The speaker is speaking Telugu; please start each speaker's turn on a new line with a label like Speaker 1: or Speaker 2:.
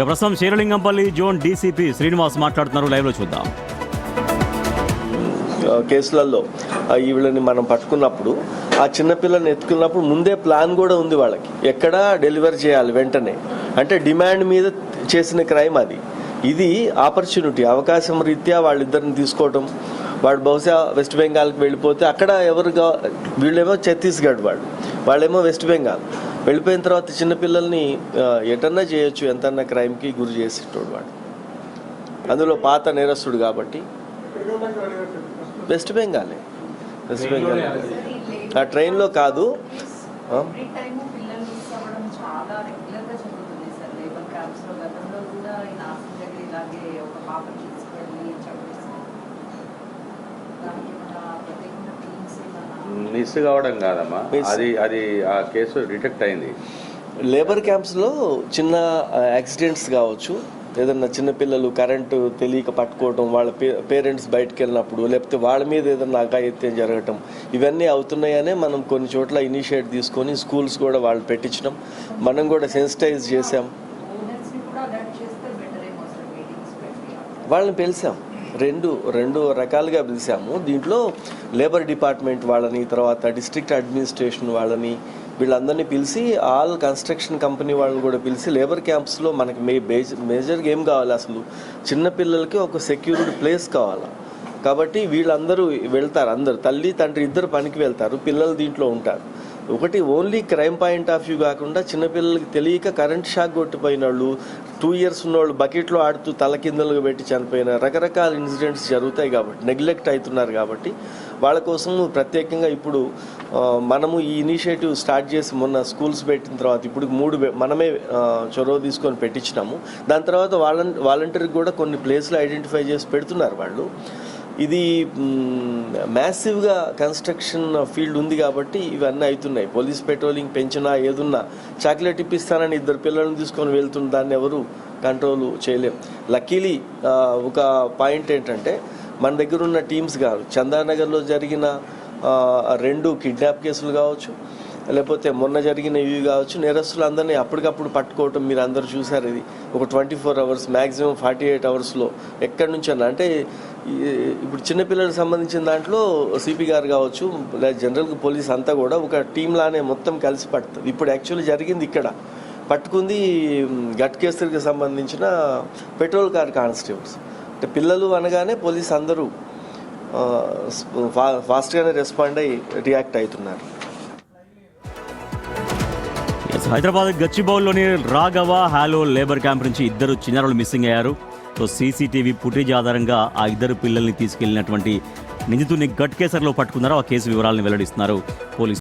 Speaker 1: ప్రస్తుతం శేరలింగంపల్లి జోన్ డీసీపీ శ్రీనివాస్ మాట్లాడుతున్నారు. లైవ్లో చూద్దాం.
Speaker 2: కేసులలో వీళ్ళని మనం పట్టుకున్నప్పుడు ఆ చిన్నపిల్లని ఎత్తుకున్నప్పుడు ముందే ప్లాన్ కూడా ఉంది వాళ్ళకి, ఎక్కడ డెలివరీ చేయాలి వెంటనే, అంటే డిమాండ్ మీద చేసిన క్రైమ్ అది. ఇది ఆపర్చునిటీ, అవకాశం రీత్యా వాళ్ళిద్దరిని తీసుకోవటం. వాడు బహుశా వెస్ట్ బెంగాల్కి వెళ్ళిపోతే అక్కడ వీళ్ళేమో ఛత్తీస్గఢ్, వాళ్ళేమో వెస్ట్ బెంగాల్ వెళ్ళిపోయిన తర్వాత చిన్నపిల్లల్ని ఎటన్నా చేయొచ్చు, ఎంతన్నా క్రైమ్కి గురి చేసేటోడు వాడు. అందులో పాత నేరస్తుడు కాబట్టి వెస్ట్ బెంగాల్ ఆ ట్రైన్లో కాదు.
Speaker 3: మిస్ కావడం కాదమ్మా, అది ఆ కేసు డిటెక్ట్ అయింది.
Speaker 2: లేబర్ క్యాంప్స్లో చిన్న యాక్సిడెంట్స్ కావచ్చు, ఏదన్నా చిన్నపిల్లలు కరెంటు తెలియక పట్టుకోవటం, వాళ్ళ పేరెంట్స్ బయటకు వెళ్ళినప్పుడు, లేకపోతే వాళ్ళ మీద ఏదన్నా అఘాయిత్యం జరగటం, ఇవన్నీ అవుతున్నాయనే మనం కొన్ని చోట్ల ఇనిషియేట్ తీసుకొని స్కూల్స్ కూడా వాళ్ళు పెట్టించడం, మనం కూడా సెన్సిటైజ్ చేసాం. వాళ్ళని పిలిచాం, రెండు రకాలుగా పిలిచాము. దీంట్లో లేబర్ డిపార్ట్మెంట్ వాళ్ళని, తర్వాత డిస్ట్రిక్ట్ అడ్మినిస్ట్రేషన్ వాళ్ళని, వీళ్ళందరినీ పిలిచి ఆల్ కన్స్ట్రక్షన్ కంపెనీ వాళ్ళని కూడా పిలిచి లేబర్ క్యాంప్స్లో మనకి మేజర్గా ఏం కావాలి, అసలు చిన్నపిల్లలకి ఒక సెక్యూర్డ్ ప్లేస్ కావాలి. కాబట్టి వీళ్ళందరూ వెళ్తారు, అందరు తల్లి తండ్రి ఇద్దరు పనికి వెళ్తారు, పిల్లలు దీంట్లో ఉంటారు. ఒకటి only crime point of view కాకుండా చిన్నపిల్లలకి తెలియక కరెంట్ షాక్ కొట్టిపోయిన వాళ్ళు, 2 years ఉన్నవాళ్ళు బకెట్లో ఆడుతూ తల కిందలుగా పెట్టి చనిపోయిన రకరకాల ఇన్సిడెంట్స్ జరుగుతాయి. కాబట్టి నెగ్లెక్ట్ అవుతున్నారు. కాబట్టి వాళ్ళ కోసం ప్రత్యేకంగా ఇప్పుడు మనము ఈ ఇనిషియేటివ్ స్టార్ట్ చేసి మొన్న స్కూల్స్ పెట్టిన తర్వాత ఇప్పుడు 3 మనమే చొరవ తీసుకొని పెట్టించినాము. దాని తర్వాత వాలంటీర్కి కూడా కొన్ని ప్లేస్లు ఐడెంటిఫై చేసి పెడుతున్నారు వాళ్ళు. ఇది మ్యాసివ్గా కన్స్ట్రక్షన్ ఫీల్డ్ ఉంది కాబట్టి ఇవన్నీ అవుతున్నాయి. పోలీస్ పెట్రోలింగ్ పెంచినా ఏదున్నా చాక్లెట్ ఇప్పిస్తానని 2 పిల్లలను తీసుకొని వెళ్తున్న దాన్ని ఎవరు కంట్రోల్ చేయలేం. లక్కీలీ ఒక పాయింట్ ఏంటంటే మన దగ్గర ఉన్న టీమ్స్ కాదు, చందానగర్లో జరిగిన 2 కిడ్నాప్ కేసులు కావచ్చు, లేకపోతే మొన్న జరిగిన ఇవి కావచ్చు, నేరస్తులందరినీ అప్పటికప్పుడు పట్టుకోవటం మీరు అందరూ చూసారు. ఇది ఒక 24 hours, మ్యాక్సిమం 48 hoursలో ఎక్కడి నుంచి అన్న అంటే ఇప్పుడు చిన్నపిల్లలకు సంబంధించిన దాంట్లో సిపి గారు కావచ్చు, లేదా జనరల్గా పోలీస్ అంతా కూడా ఒక టీంలానే మొత్తం కలిసి పడుతుంది. ఇప్పుడు యాక్చువల్లీ జరిగింది ఇక్కడ పట్టుకుంది గట్కేసరికి సంబంధించిన పెట్రోల్ కార్ కానిస్టేబుల్స్. అంటే పిల్లలు అనగానే పోలీస్ అందరూ ఫాస్ట్గానే రెస్పాండ్ అయ్యి రియాక్ట్ అవుతున్నారు.
Speaker 1: Hyderabad గచ్చిబౌలిలోని Raghava hollow labour camp నుంచి 2 చిన్నారులు మిస్సింగ్ అయ్యారు. సో సీసీటీవీ ఫుటేజ్ ఆధారంగా ఆ 2 పిల్లల్ని తీసుకెళ్లినటువంటి నిందితుడిని గట్కేసర్లో పట్టుకున్నారు. ఆ కేసు వివరాలను వెల్లడిస్తున్నారు పోలీసులు.